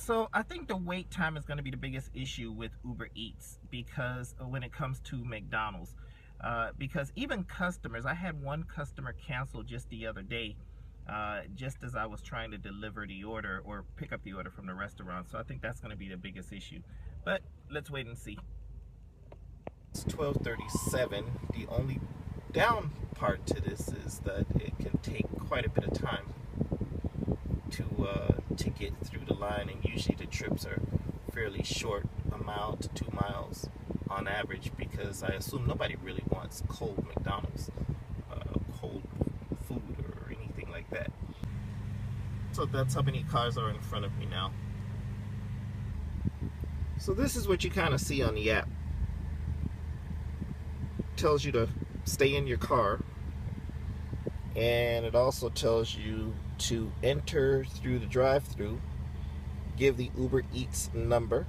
So I think the wait time is going to be the biggest issue with Uber Eats, because when it comes to McDonald's, because even customers, I had one customer cancel just the other day, just as I was trying to deliver the order or pick up the order from the restaurant. So I think that's going to be the biggest issue. But let's wait and see. It's 12:37. The only down part to this is that it can take quite a bit of time to get through the line, and usually the trips are fairly short, a mile to 2 miles on average, because I assume nobody really wants cold McDonald's, cold food or anything like that. So that's how many cars are in front of me now. So this is what you kind of see on the app. It tells you to stay in your car, and it also tells you to enter through the drive-thru, give the Uber Eats number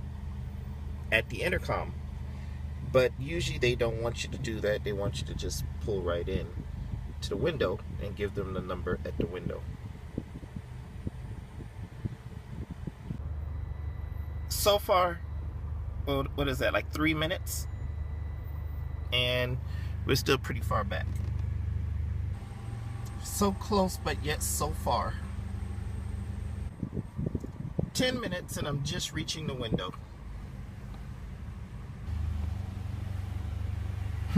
at the intercom. But usually they don't want you to do that. They want you to just pull right in to the window and give them the number at the window. So far, what is that, like 3 minutes? And we're still pretty far back. So close, but yet so far. 10 minutes and I'm just reaching the window.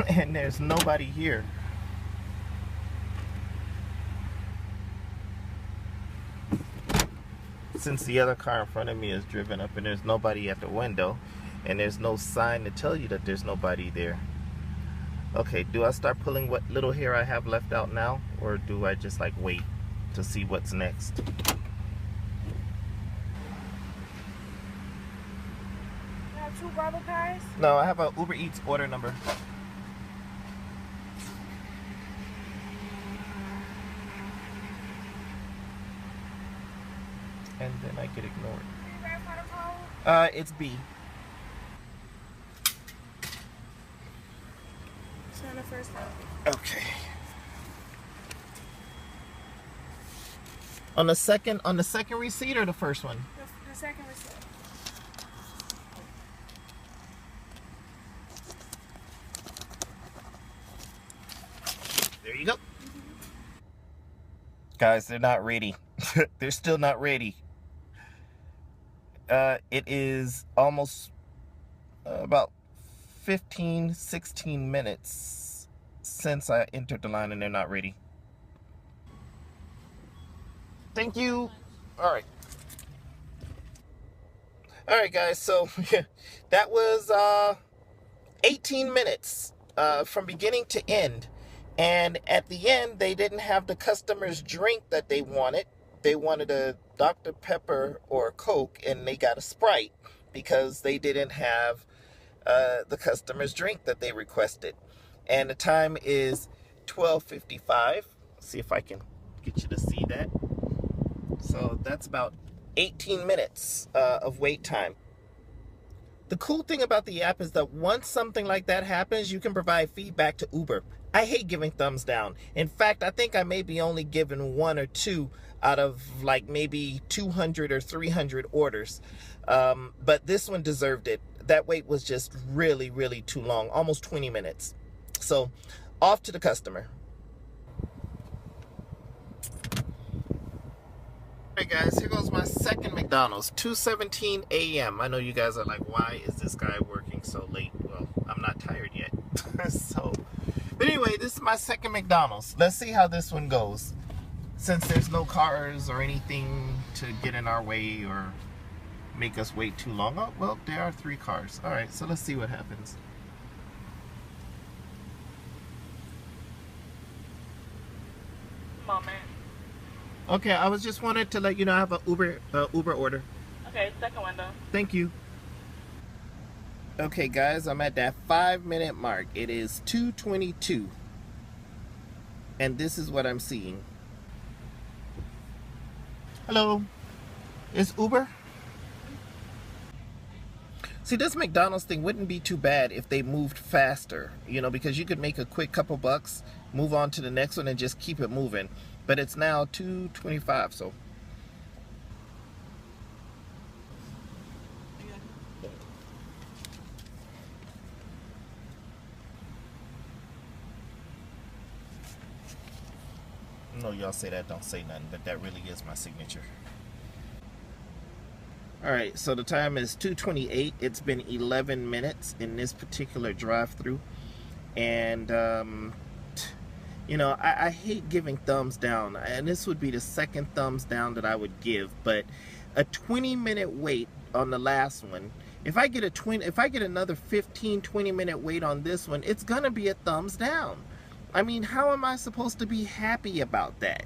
And there's nobody here. Since the other car in front of me is driven up and there's nobody at the window, and there's no sign to tell you that there's nobody there. Okay, do I start pulling what little hair I have left out now, or do I just like wait to see what's next? You have 2 bubble cars? No, I have a Uber Eats order number. And then I get ignored. Can you verify the code? It's B. It's on the first one. Okay. On the second receipt or the first one? The second receipt. There you go. Guys, they're not ready. They're still not ready. It is almost about 15, 16 minutes since I entered the line and they're not ready. Thank you. All right. All right, guys. So that was 18 minutes from beginning to end. And at the end, they didn't have the customer's drink that they wanted. They wanted a Dr. Pepper or a Coke, and they got a Sprite because they didn't have the customer's drink that they requested. And the time is 12:55. See if I can get you to see that. So that's about 18 minutes of wait time. The cool thing about the app is that once something like that happens, you can provide feedback to Uber. I hate giving thumbs down. In fact, I think I may be only given 1 or 2 out of like maybe 200 or 300 orders. But this one deserved it. That wait was just really, really too long, almost 20 minutes. So off to the customer. All right, guys, here goes my second McDonald's, 2:17 a.m. I know you guys are like, why is this guy working so late? Well, I'm not tired yet. But anyway, this is my second McDonald's. Let's see how this one goes. Since there's no cars or anything to get in our way or make us wait too long. Oh, well, there are 3 cars. All right, so let's see what happens. Moment. Okay, I was just wanted to let you know I have an Uber order. Okay, second window. Thank you. Okay, guys, I'm at that 5-minute mark. It is 2:22. And this is what I'm seeing. Hello. Is Uber? See, this McDonald's thing wouldn't be too bad if they moved faster, you know, because you could make a quick couple bucks, move on to the next one, and just keep it moving. But it's now 2:25, so. No, y'all say that, don't say nothing, but that really is my signature. All right, so the time is 2:28. It's been 11 minutes in this particular drive-through, and you know, I hate giving thumbs down, and this would be the second thumbs down that I would give. But a 20-minute wait on the last one. If I get another 15-20-minute wait on this one, it's gonna be a thumbs down. I mean, how am I supposed to be happy about that?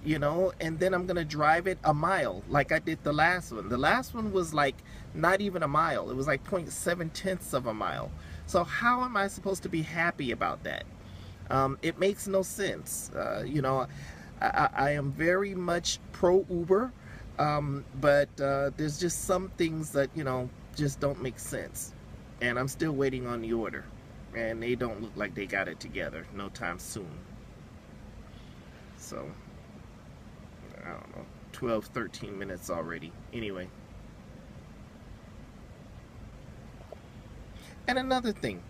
You know, and then I'm gonna drive it a mile like I did the last one. The last one was like not even a mile. It was like 0.7 of a mile. So how am I supposed to be happy about that? It makes no sense. You know, I am very much pro Uber, but there's just some things that, you know, just don't make sense. And I'm still waiting on the order, and they don't look like they got it together no time soon. So I don't know, 12-13 minutes already. Anyway, and another thing,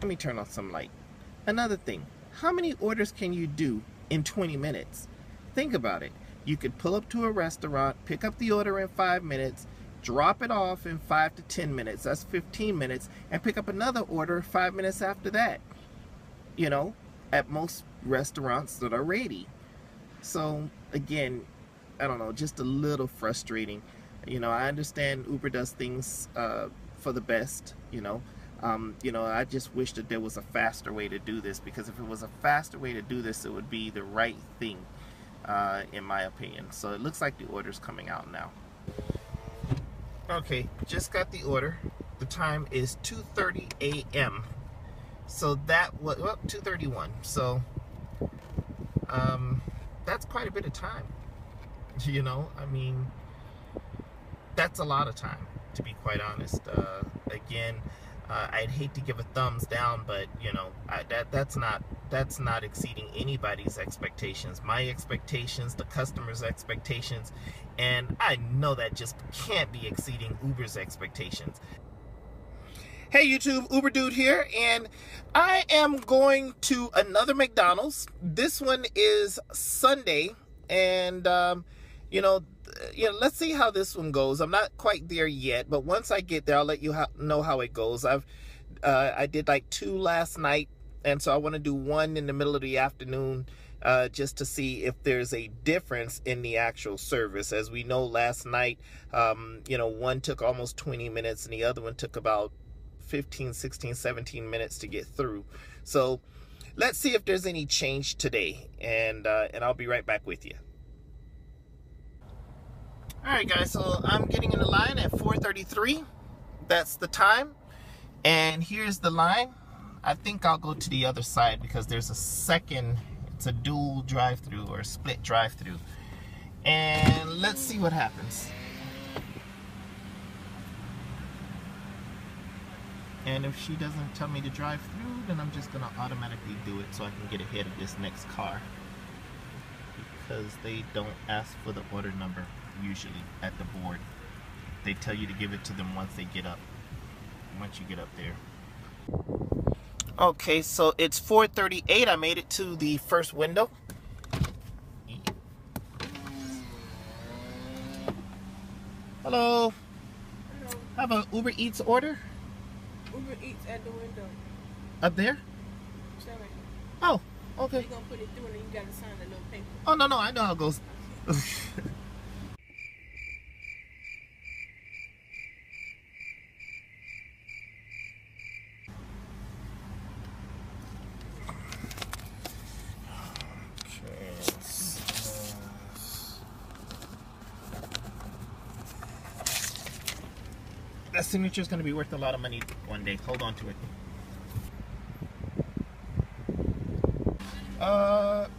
let me turn on some light. Another thing, how many orders can you do in 20 minutes? Think about it. You could pull up to a restaurant, pick up the order in 5 minutes, drop it off in 5 to 10 minutes. That's 15 minutes, and pick up another order 5 minutes after that. You know, at most restaurants that are ready. So again, I don't know, just a little frustrating. You know, I understand Uber does things for the best, you know. You know, I just wish that there was a faster way to do this, because if it was a faster way to do this, it would be the right thing, in my opinion. So it looks like the order's coming out now. Okay, just got the order. The time is 2:30 a.m. So that was, well, 2:31. So, that's quite a bit of time. You know, I mean, that's a lot of time, to be quite honest. Again, I'd hate to give a thumbs down, but you know, that's not exceeding anybody's expectations. My expectations, the customer's expectations, and I know that just can't be exceeding Uber's expectations. Hey YouTube, Uber Dude here, and I am going to another McDonald's. This one is Sunday, and you know, let's see how this one goes. I'm not quite there yet, but once I get there, I'll let you know how it goes. I did like 2 last night, and so I want to do 1 in the middle of the afternoon, just to see if there's a difference in the actual service. As we know, last night, you know, one took almost 20 minutes, and the other one took about 15, 16, 17 minutes to get through. So let's see if there's any change today, and I'll be right back with you. Alright guys, so I'm getting in the line at 4:33. That's the time. And here's the line. I think I'll go to the other side because there's a second, it's a dual drive-through or split drive-through. And let's see what happens. And if she doesn't tell me to drive through, then I'm just gonna automatically do it so I can get ahead of this next car. Because they don't ask for the order number usually at the board. They tell you to give it to them once you get up there. Okay, so it's 4:38. I made it to the first window. Hello. Hello. Have a Uber Eats order? Uber Eats at the window. Up there? Sorry. Oh, okay. You're gonna put it through and then you gotta sign the little paper. Oh, no, I know how it goes. That signature is going to be worth a lot of money one day. Hold on to it.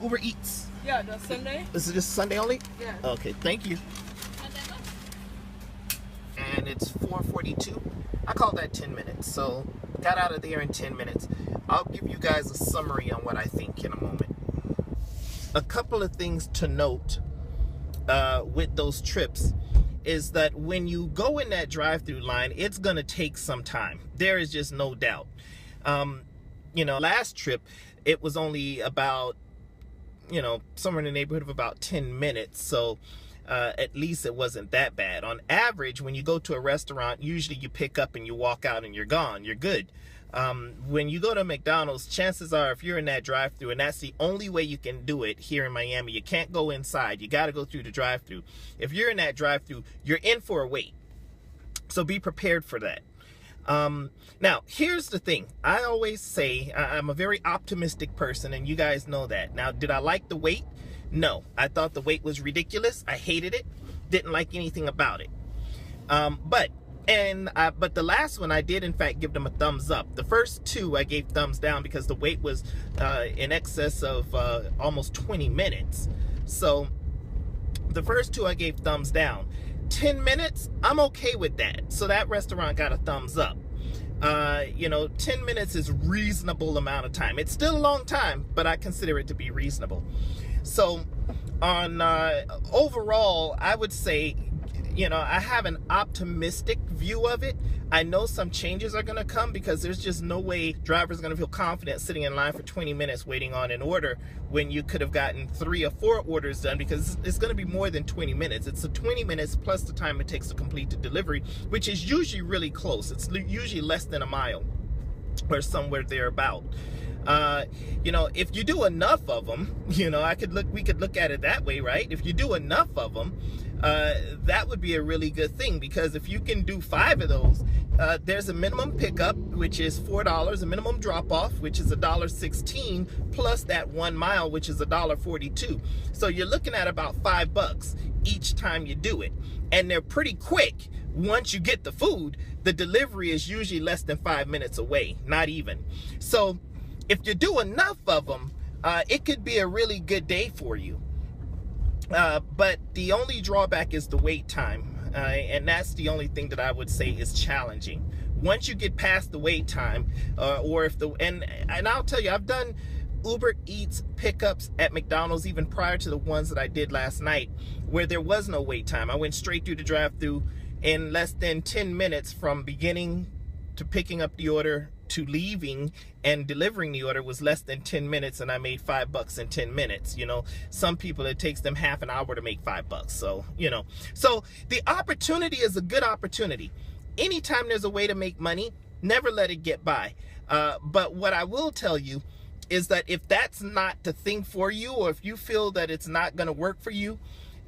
Uber Eats. Yeah, that's Sunday. Is it just Sunday only? Yeah. Okay, thank you. And it's 4:42. I called that 10 minutes, so got out of there in 10 minutes. I'll give you guys a summary on what I think in a moment. A couple of things to note with those trips is that when you go in that drive-through line, it's gonna take some time. There is just no doubt. You know, last trip, it was only about somewhere in the neighborhood of about 10 minutes. So at least it wasn't that bad. On average, when you go to a restaurant, usually you pick up and you walk out and you're gone. You're good. When you go to McDonald's, chances are if you're in that drive-thru, and that's the only way you can do it here in Miami, you can't go inside. You got to go through the drive-thru. If you're in that drive-thru, you're in for a wait. So be prepared for that. Now, here's the thing. I always say I'm a very optimistic person, and you guys know that. Now, did I like the wait? No. I thought the wait was ridiculous. I hated it. Didn't like anything about it. But the last one I did in fact give them a thumbs up. The first two I gave thumbs down because the wait was in excess of almost 20 minutes. So the first two I gave thumbs down. 10 minutes, I'm okay with that. So that restaurant got a thumbs up. 10 minutes is reasonable amount of time. It's still a long time, but I consider it to be reasonable. So on overall, I would say, I have an optimistic view of it. I know some changes are going to come because there's just no way drivers are going to feel confident sitting in line for 20 minutes waiting on an order when you could have gotten 3 or 4 orders done, because it's going to be more than 20 minutes. It's 20 minutes plus the time it takes to complete the delivery, which is usually really close. It's usually less than a mile or somewhere thereabout. If you do enough of them, we could look at it that way, right? If you do enough of them, that would be a really good thing, because if you can do 5 of those, there's a minimum pickup, which is $4, a minimum drop off, which is $1.16, plus that 1 mile, which is $1.42. So you're looking at about $5 each time you do it, and they're pretty quick. Once you get the food, the delivery is usually less than 5 minutes away, not even. So if you do enough of them, it could be a really good day for you. But the only drawback is the wait time. And that's the only thing that I would say is challenging. Once you get past the wait time, and I'll tell you, I've done Uber Eats pickups at McDonald's even prior to the ones that I did last night, where there was no wait time. I went straight through the drive-thru in less than 10 minutes from beginning to picking up the order to leaving and delivering the order was less than 10 minutes, and I made $5 in 10 minutes. Some people, it takes them half an hour to make $5. So, so the opportunity is a good opportunity. Anytime there's a way to make money, never let it get by. But what I will tell you is that if that's not the thing for you, or if you feel that it's not going to work for you,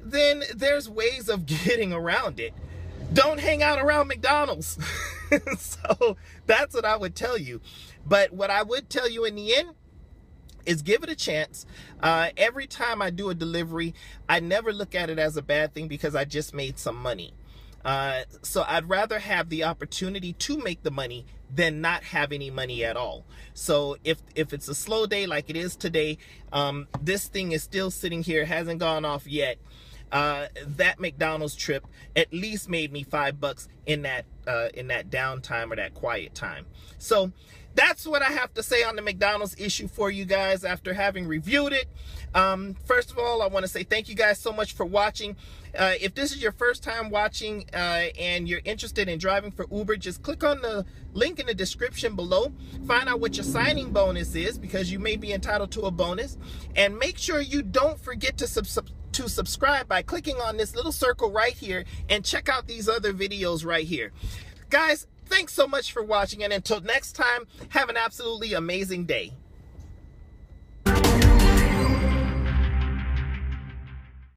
then there's ways of getting around it. Don't hang out around McDonald's. So that's what I would tell you. But what I would tell you in the end is give it a chance. Every time I do a delivery, I never look at it as a bad thing because I just made some money. So I'd rather have the opportunity to make the money than not have any money at all. So if it's a slow day like it is today, this thing is still sitting here, hasn't gone off yet. That McDonald's trip at least made me $5 in that downtime or that quiet time. So that's what I have to say on the McDonald's issue for you guys after having reviewed it. First of all, I want to say thank you guys so much for watching. If this is your first time watching and you're interested in driving for Uber, just click on the link in the description below. Find out what your signing bonus is, because you may be entitled to a bonus. And make sure you don't forget to subscribe by clicking on this little circle right here, and check out these other videos right here. Guys, thanks so much for watching, and until next time, have an absolutely amazing day.